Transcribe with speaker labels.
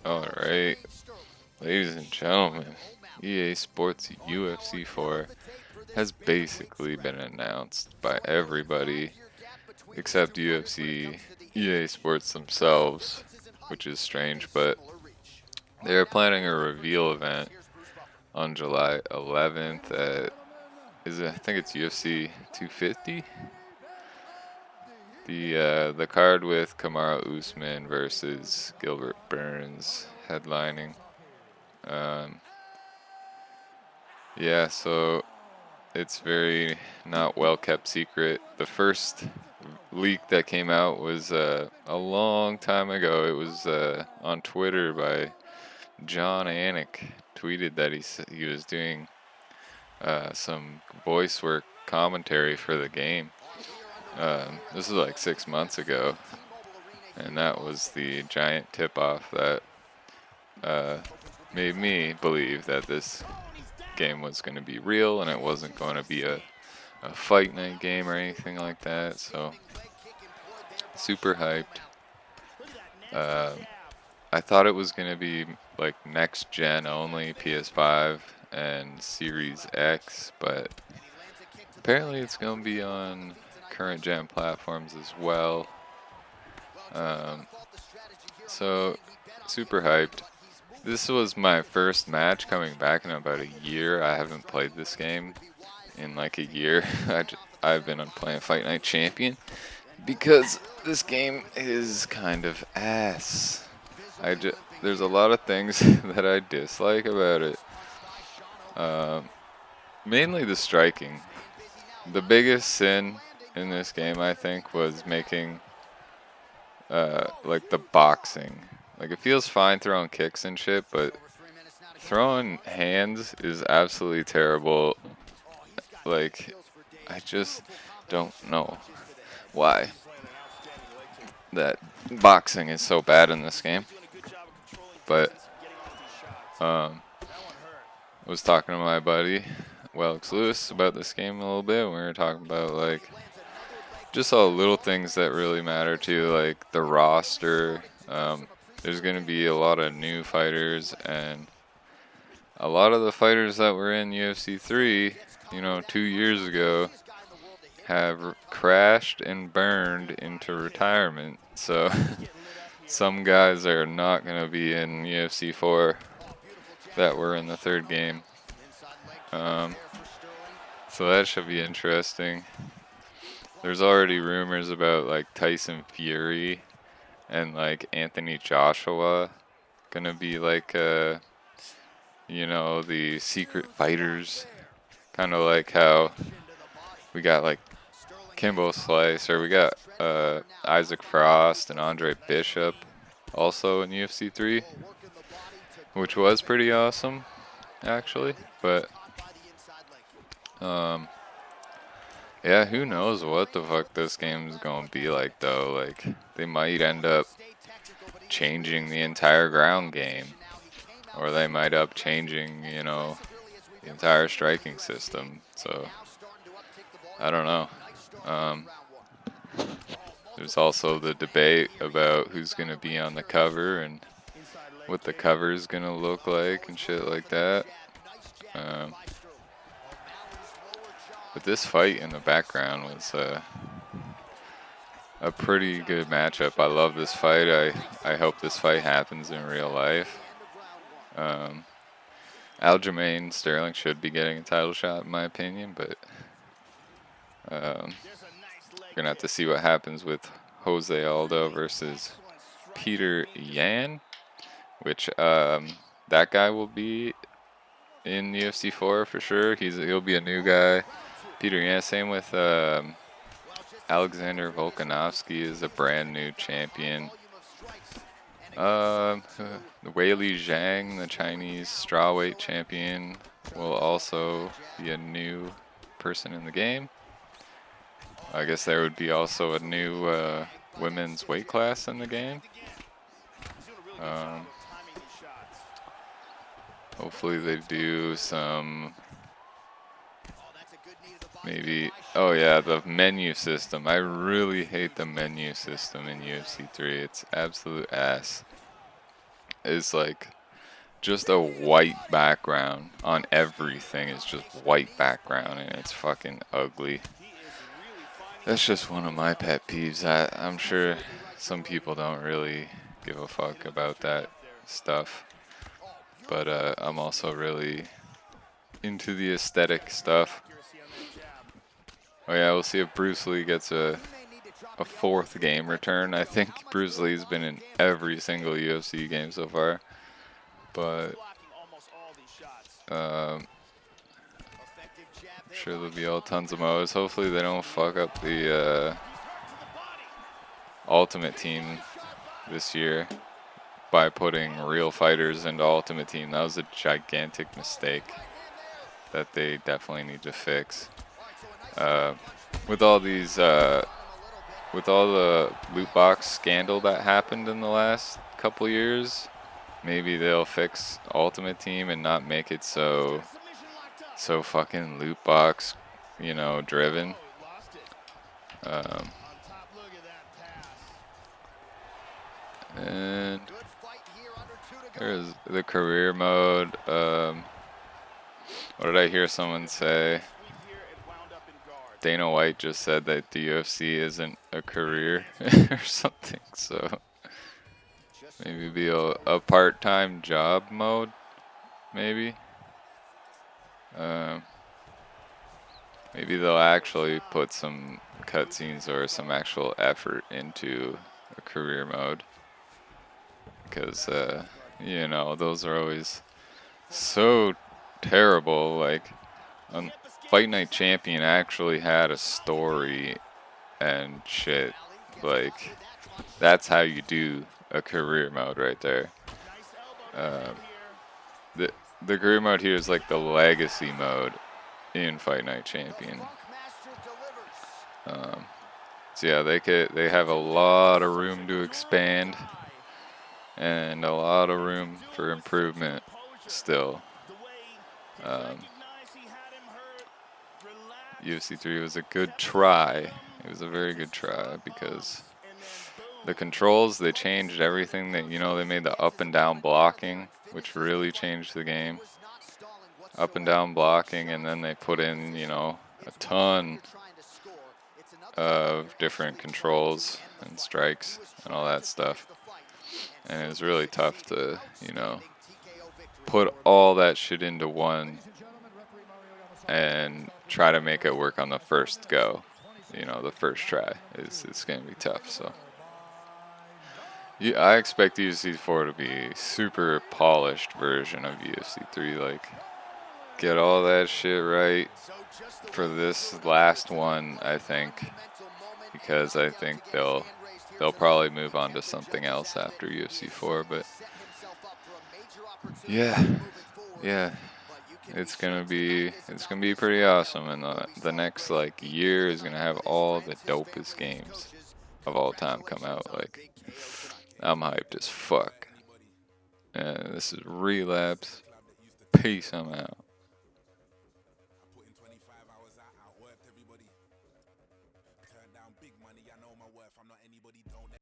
Speaker 1: Alright, ladies and gentlemen, EA Sports UFC 4 has basically been announced by everybody except UFC, EA Sports themselves, which is strange, but they're planning a reveal event on July 11th at, I think it's UFC 250? The card with Kamaru Usman versus Gilbert Burns headlining. Yeah, so it's very not well kept secret. The first leak that came out was a long time ago. It was on Twitter by John Anik. Tweeted that he was doing some voice work commentary for the game. This was like 6 months ago, and that was the giant tip-off that made me believe that this game was going to be real and it wasn't going to be a fight night game or anything like that. So super hyped. I thought it was going to be like next gen only, PS5 and Series X, but apparently it's going to be on current gen platforms as well. So super hyped. This was my first match coming back in about a year. I haven't played this game in like a year. I've been on playing Fight Night Champion because this game is kind of ass. There's a lot of things that I dislike about it. Mainly the striking. The biggest sin in this game, I think, was making like the boxing. Like, it feels fine throwing kicks and shit, but throwing hands is absolutely terrible. Like, I just don't know why that boxing is so bad in this game. But I was talking to my buddy Welks Lewis about this game a little bit. We were talking about like just all the little things that really matter too, like the roster. There's going to be a lot of new fighters, and a lot of the fighters that were in UFC 3, 2 years ago, have crashed and burned into retirement. So some guys are not going to be in UFC 4 that were in the third game. So that should be interesting. There's already rumors about like Tyson Fury and like Anthony Joshua gonna be like the secret fighters, kind of like how we got like Kimbo Slice, or we got Isaac Frost and Andre Bishop also in UFC 3, which was pretty awesome actually. But yeah, who knows what the fuck this game is gonna be like though. Like, they might end up changing the entire ground game, or they might up changing, the entire striking system. So I don't know. There's also the debate about who's gonna be on the cover and what the cover is gonna look like and shit like that. But this fight in the background was a pretty good matchup. I love this fight. I hope this fight happens in real life. Aljamain Sterling should be getting a title shot in my opinion, but we're gonna have to see what happens with Jose Aldo versus Peter Yan, which that guy will be in UFC 4 for sure. He'll be a new guy. Peter Yan, same with Alexander Volkanovski is a brand new champion. Weili Zhang, the Chinese strawweight champion, will also be a new person in the game. I guess there would be also a new women's weight class in the game. Hopefully they do some maybe. Oh yeah, the menu system. I really hate the menu system in UFC 3. It's absolute ass. is like just a white background on everything. Is just white background, and it's fucking ugly. That's just one of my pet peeves. I'm sure some people don't really give a fuck about that stuff, but I'm also really into the aesthetic stuff. Oh yeah, we'll see if Bruce Lee gets a fourth game return. I think Bruce Lee's been in every single UFC game so far, but I'm sure there'll be all tons of modes. Hopefully they don't fuck up the Ultimate Team this year by putting real fighters into Ultimate Team. That was a gigantic mistake that they definitely need to fix. With all these, with all the loot box scandal that happened in the last couple years, maybe they'll fix Ultimate Team and not make it so fucking loot box, you know, driven. And there's the career mode. What did I hear someone say? Dana White just said that the UFC isn't a career or something, so maybe be a part-time job mode, maybe. Maybe they'll actually put some cutscenes or some actual effort into a career mode, because you know, those are always so terrible. Like, Fight Night Champion actually had a story and shit. Like, that's how you do a career mode right there. The career mode here is like the legacy mode in Fight Night Champion. So yeah, they have a lot of room to expand and a lot of room for improvement still. UFC 3 was a good try. It was a very good try, because the controls, they changed everything. That, you know, they made the up and down blocking, which really changed the game. Up and down blocking, and then they put in, you know, a ton of different controls and strikes and all that stuff. And it was really tough to, you know, put all that shit into one and try to make it work on the first go. You know, the first try it's gonna be tough. So yeah, I expect UFC 4 to be a super polished version of UFC 3. Like, get all that shit right for this last one, I think, because I think they'll probably move on to something else after UFC 4. But yeah, it's gonna be pretty awesome, and the next like year is gonna have all the dopest games of all time come out. Like, I'm hyped as fuck. This is Relapse. Peace. I'm out.